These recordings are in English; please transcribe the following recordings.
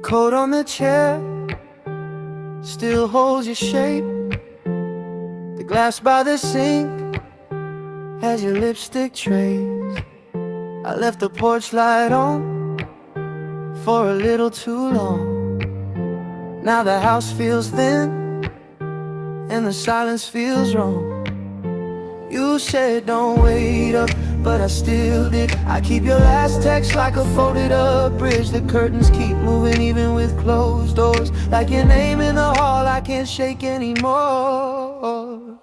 coat on the chair still holds your shape. The glass by the sink has your lipstick trace. I left the porch light on for a little too long. Now the house feels thin and the silence feels wrong. You said don't wait up, but I still did. I keep your last text like a folded up bridge. The curtains keep moving even with closed doors. Like your name in the hall I can't shake anymore.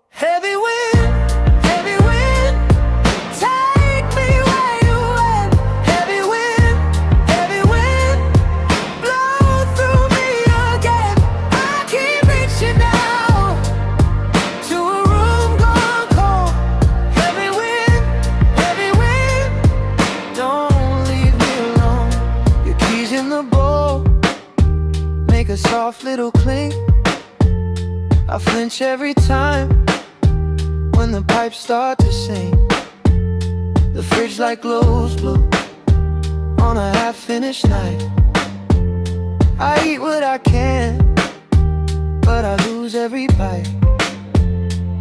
Heavy wind, heavy wind, take me where you went. Heavy wind, blow through me again. I keep reaching out to a room gone cold. Heavy wind, don't leave me alone. Your keys in the bowl make a soft little clink. I flinch every time when the pipes start to sing. The fridge light glows blue on a half-finished night. I eat what I can, but I lose every bite.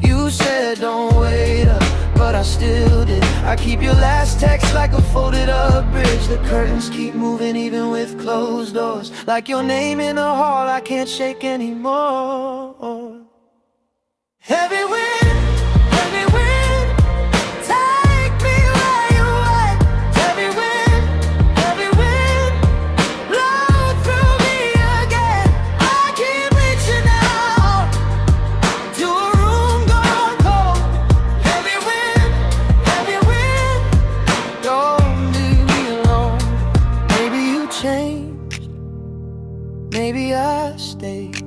You said don't wait up, but I still did. I keep your last text like a folded up bridge. The curtains keep moving even with closed doors. Like your name in a hall I can't shake anymore. Heavy wind, take me where you went. Heavy wind, blow through me again. I keep reaching out to a room gone cold. Heavy wind, don't leave me alone. Maybe you changed, maybe I stayed.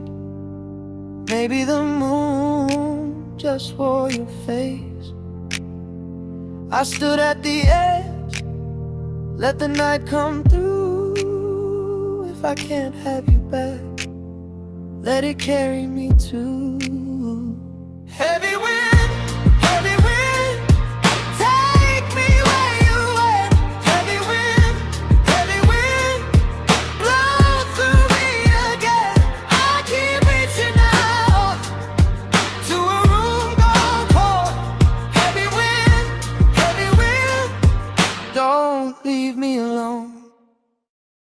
Maybe the moon just wore your face. I stood at the edge, let the night come through. If I can't have you back, let it carry me too. Heavy